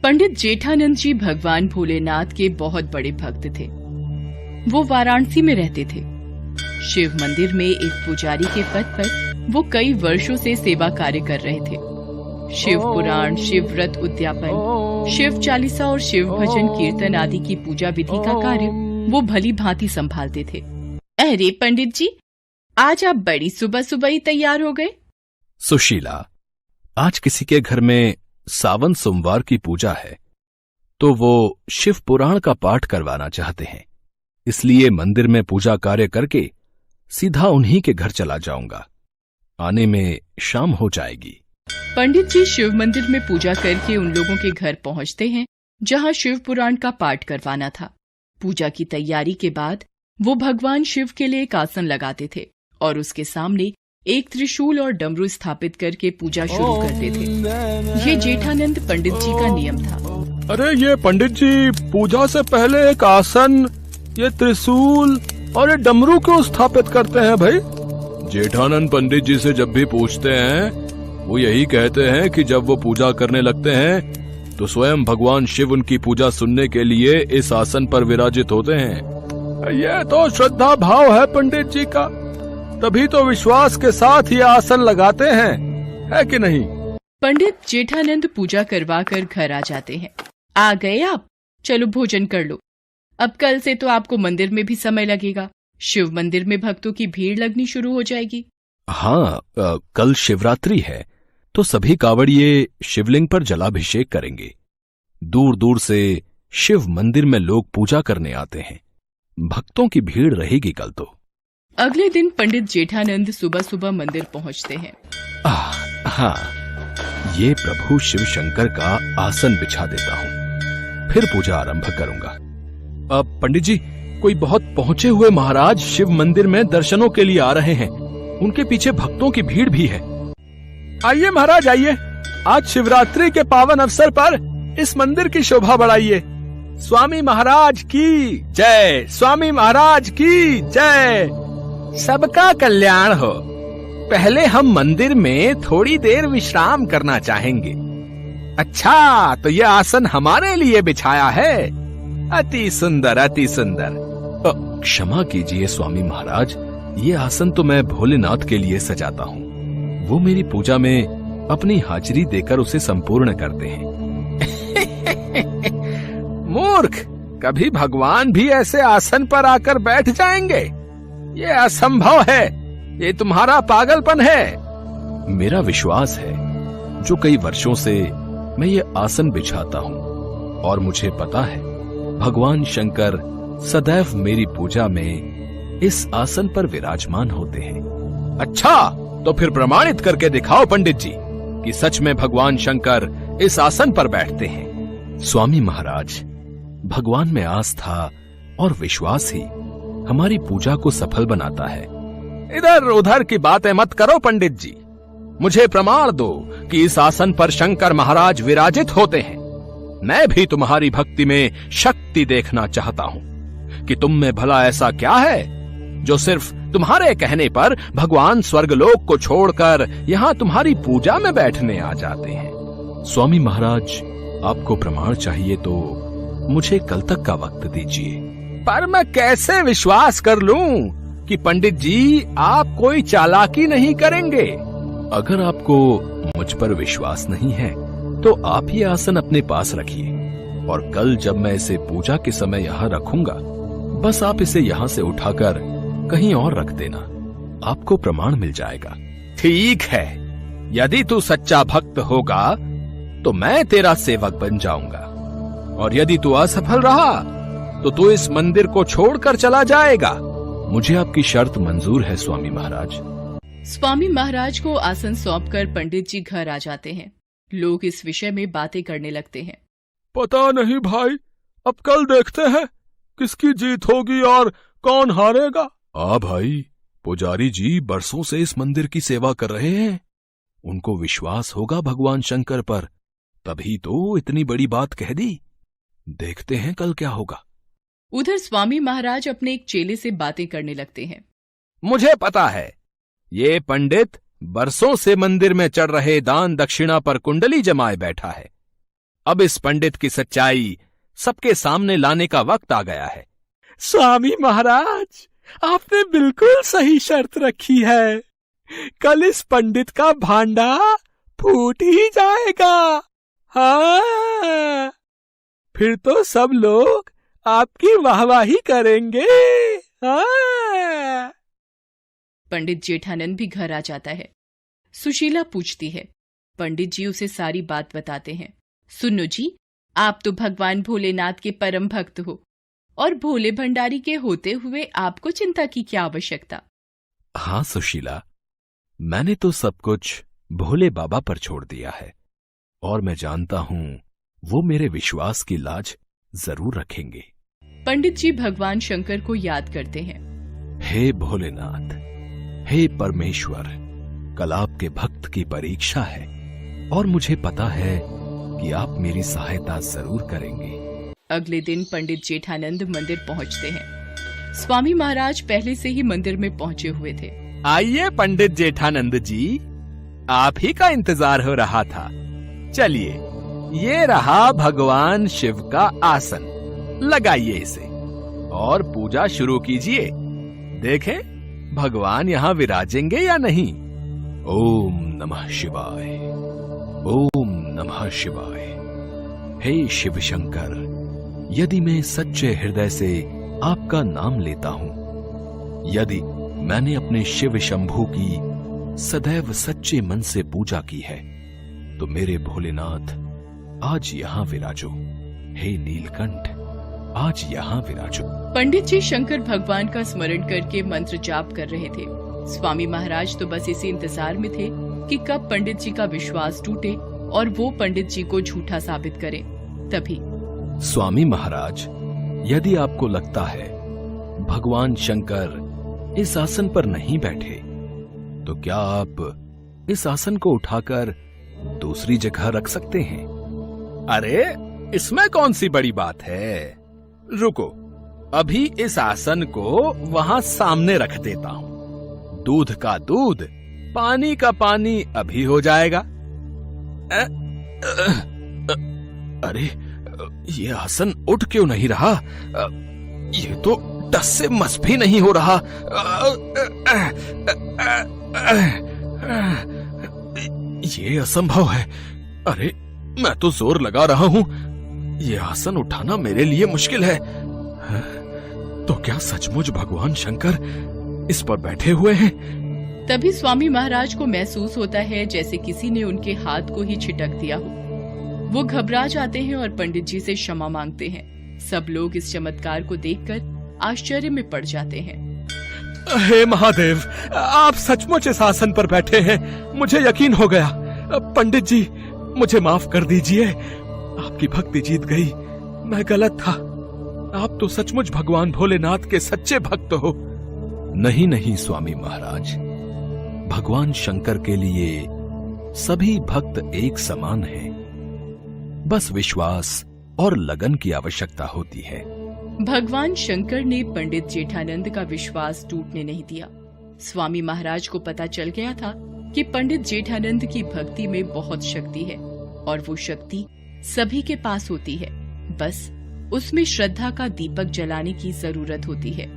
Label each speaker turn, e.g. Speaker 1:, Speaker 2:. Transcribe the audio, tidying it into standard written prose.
Speaker 1: पंडित जेठानंद जी भगवान भोलेनाथ के बहुत बड़े भक्त थे। वो वाराणसी में रहते थे। शिव मंदिर में एक पुजारी के पद पर वो कई वर्षों से सेवा कार्य कर रहे थे। शिव पुराण, शिव व्रत उद्यापन, शिव चालीसा और शिव भजन कीर्तन आदि की पूजा विधि का कार्य वो भली भांति संभालते थे। अरे पंडित जी, आज आप बड़ी सुबह सुबह ही तैयार हो गए।
Speaker 2: सुशीला, आज किसी के घर में सावन सोमवार की पूजा है, तो वो शिव पुराण का पाठ करवाना चाहते हैं। इसलिए मंदिर में पूजा कार्य करके सीधा उन्हीं के घर चला जाऊंगा। आने में शाम हो जाएगी।
Speaker 1: पंडित जी शिव मंदिर में पूजा करके उन लोगों के घर पहुंचते हैं जहां शिव पुराण का पाठ करवाना था। पूजा की तैयारी के बाद वो भगवान शिव के लिए एक आसन लगाते थे और उसके सामने एक त्रिशूल और डमरू स्थापित करके पूजा शुरू करते थे। ये जेठानंद पंडित जी का नियम था।
Speaker 3: अरे ये पंडित जी, पूजा से पहले एक आसन, ये त्रिशूल और ये डमरू क्यों स्थापित करते हैं भाई?
Speaker 2: जेठानंद पंडित जी से जब भी पूछते हैं, वो यही कहते हैं कि जब वो पूजा करने लगते हैं तो स्वयं भगवान शिव उनकी पूजा सुनने के लिए इस आसन पर विराजित होते हैं।
Speaker 3: ये तो श्रद्धा भाव है पंडित जी का, तभी तो विश्वास के साथ ये आसन लगाते हैं, है कि नहीं?
Speaker 1: पंडित जेठानंद पूजा करवा कर घर आ जाते हैं। आ गए आप? चलो भोजन कर लो। अब कल से तो आपको मंदिर में भी समय लगेगा। शिव मंदिर में भक्तों की भीड़ लगनी शुरू हो जाएगी।
Speaker 2: हाँ, कल शिवरात्रि है, तो सभी कावड़िए शिवलिंग पर जलाभिषेक करेंगे। दूर दूर से शिव मंदिर में लोग पूजा करने आते हैं। भक्तों की भीड़ रहेगी कल तो।
Speaker 1: अगले दिन पंडित जेठानंद सुबह सुबह मंदिर पहुंचते हैं।
Speaker 2: हाँ, ये प्रभु शिव शंकर का आसन बिछा देता हूँ, फिर पूजा आरंभ करूंगा। अब पंडित जी, कोई बहुत पहुंचे हुए महाराज शिव मंदिर में दर्शनों के लिए आ रहे हैं। उनके पीछे भक्तों की भीड़ भी है।
Speaker 3: आइए महाराज, आइए। आज शिवरात्रि के पावन अवसर पर इस मंदिर की शोभा बढ़ाइए। स्वामी महाराज की जय, स्वामी महाराज की जय। सबका कल्याण हो। पहले हम मंदिर में थोड़ी देर विश्राम करना चाहेंगे। अच्छा, तो यह आसन हमारे लिए बिछाया है। अति सुंदर, अति सुंदर।
Speaker 2: क्षमा कीजिए स्वामी महाराज, ये आसन तो मैं भोलेनाथ के लिए सजाता हूँ। वो मेरी पूजा में अपनी हाजिरी देकर उसे संपूर्ण करते हैं।
Speaker 3: मूर्ख, कभी भगवान भी ऐसे आसन पर आकर बैठ जाएंगे? ये असंभव है। ये तुम्हारा पागलपन है।
Speaker 2: मेरा विश्वास है, जो कई वर्षों से मैं ये आसन बिछाता हूँ और मुझे पता है भगवान शंकर सदैव मेरी पूजा में इस आसन पर विराजमान होते हैं।
Speaker 3: अच्छा, तो फिर प्रमाणित करके दिखाओ पंडित जी कि सच में भगवान शंकर इस आसन पर बैठते हैं।
Speaker 2: स्वामी महाराज, भगवान में आस्था और विश्वास ही हमारी पूजा को सफल बनाता है।
Speaker 3: इधर उधर की बातें मत करो पंडित जी। मुझे प्रमाण दो कि इस आसन पर शंकर महाराज विराजित होते हैं। मैं भी तुम्हारी भक्ति में शक्ति देखना चाहता हूँ कि तुम में भला ऐसा क्या है जो सिर्फ तुम्हारे कहने पर भगवान स्वर्गलोक को छोड़कर यहाँ तुम्हारी पूजा में बैठने आ जाते हैं।
Speaker 2: स्वामी महाराज, आपको प्रमाण चाहिए तो मुझे कल तक का वक्त दीजिए।
Speaker 3: पर मैं कैसे विश्वास कर लूं कि पंडित जी आप कोई चालाकी नहीं करेंगे?
Speaker 2: अगर आपको मुझ पर विश्वास नहीं है तो आप ये आसन अपने पास रखिए और कल जब मैं इसे पूजा के समय यहाँ रखूंगा, बस आप इसे यहाँ से उठाकर कहीं और रख देना। आपको प्रमाण मिल जाएगा।
Speaker 3: ठीक है, यदि तू सच्चा भक्त होगा तो मैं तेरा सेवक बन जाऊंगा, और यदि तू असफल रहा तो तू इस मंदिर को छोड़कर चला जाएगा।
Speaker 2: मुझे आपकी शर्त मंजूर है स्वामी महाराज।
Speaker 1: स्वामी महाराज को आसन सौंपकर पंडित जी घर आ जाते हैं। लोग इस विषय में बातें करने लगते हैं।
Speaker 3: पता नहीं भाई, अब कल देखते हैं किसकी जीत होगी और कौन हारेगा।
Speaker 2: भाई, पुजारी जी बरसों से इस मंदिर की सेवा कर रहे हैं। उनको विश्वास होगा भगवान शंकर पर, तभी तो इतनी बड़ी बात कह दी। देखते हैं कल क्या होगा।
Speaker 1: उधर स्वामी महाराज अपने एक चेले से बातें करने लगते हैं।
Speaker 3: मुझे पता है, ये पंडित बरसों से मंदिर में चढ़ रहे दान दक्षिणा पर कुंडली जमाए बैठा है।
Speaker 2: अब इस पंडित की सच्चाई सबके सामने लाने का वक्त आ गया है।
Speaker 3: स्वामी महाराज, आपने बिल्कुल सही शर्त रखी है। कल इस पंडित का भांडा फूट ही जाएगा। हाँ, फिर तो सब लोग आपकी वाहवाही करेंगे। हाँ।
Speaker 1: पंडित जेठानंद भी घर आ जाता है। सुशीला पूछती है। पंडित जी उसे सारी बात बताते हैं। सुनो जी, आप तो भगवान भोलेनाथ के परम भक्त हो और भोले भंडारी के होते हुए आपको चिंता की क्या आवश्यकता।
Speaker 2: हाँ सुशीला, मैंने तो सब कुछ भोले बाबा पर छोड़ दिया है और मैं जानता हूं वो मेरे विश्वास की लाज जरूर रखेंगे।
Speaker 1: पंडित जी भगवान शंकर को याद करते हैं।
Speaker 2: हे भोलेनाथ, हे परमेश्वर, कल आपके भक्त की परीक्षा है और मुझे पता है कि आप मेरी सहायता जरूर करेंगे।
Speaker 1: अगले दिन पंडित जेठानंद मंदिर पहुंचते हैं। स्वामी महाराज पहले से ही मंदिर में पहुंचे हुए थे।
Speaker 3: आइए पंडित जेठानंद जी, आप ही का इंतजार हो रहा था। चलिए, ये रहा भगवान शिव का आसन, लगाइए इसे और पूजा शुरू कीजिए। देखें भगवान यहाँ विराजेंगे या नहीं।
Speaker 2: ओम नमः शिवाय, ओम नमः शिवाय। हे शिव शंकर, यदि मैं सच्चे हृदय से आपका नाम लेता हूं, यदि मैंने अपने शिव शंभू की सदैव सच्चे मन से पूजा की है, तो मेरे भोलेनाथ आज यहाँ विराजो। हे नीलकंठ, आज यहाँ विराजो।
Speaker 1: पंडित जी शंकर भगवान का स्मरण करके मंत्र जाप कर रहे थे। स्वामी महाराज तो बस इसी इंतजार में थे कि कब पंडित जी का विश्वास टूटे और वो पंडित जी को झूठा साबित करें। तभी
Speaker 2: स्वामी महाराज, यदि आपको लगता है भगवान शंकर इस आसन पर नहीं बैठे, तो क्या आप इस आसन को उठाकर दूसरी जगह रख सकते हैं।
Speaker 3: अरे, इसमें कौन सी बड़ी बात है। रुको, अभी इस आसन को वहां सामने रख देता हूं। दूध का दूध, पानी का पानी अभी हो जाएगा।
Speaker 2: अरे, ये आसन उठ क्यों नहीं रहा। ये तो टस से मस भी नहीं हो रहा। ये असंभव है। अरे, मैं तो जोर लगा रहा हूं। ये आसन उठाना मेरे लिए मुश्किल है। तो क्या सचमुच भगवान शंकर इस पर बैठे हुए हैं।
Speaker 1: तभी स्वामी महाराज को महसूस होता है जैसे किसी ने उनके हाथ को ही छिटक दिया हो। वो घबरा जाते हैं और पंडित जी से क्षमा मांगते हैं। सब लोग इस चमत्कार को देखकर आश्चर्य में पड़ जाते हैं।
Speaker 3: हे महादेव, आप सचमुच इस आसन पर बैठे हैं, मुझे यकीन हो गया। पंडित जी, मुझे माफ कर दीजिए। आपकी भक्ति जीत गई, मैं गलत था। आप तो सचमुच भगवान भोलेनाथ के सच्चे भक्त हो।
Speaker 2: नहीं नहीं स्वामी महाराज, भगवान शंकर के लिए सभी भक्त एक समान हैं। बस विश्वास और लगन की आवश्यकता होती है।
Speaker 1: भगवान शंकर ने पंडित जेठानंद का विश्वास टूटने नहीं दिया। स्वामी महाराज को पता चल गया था कि पंडित जेठानंद की भक्ति में बहुत शक्ति है और वो शक्ति सभी के पास होती है। बस उसमें श्रद्धा का दीपक जलाने की जरूरत होती है।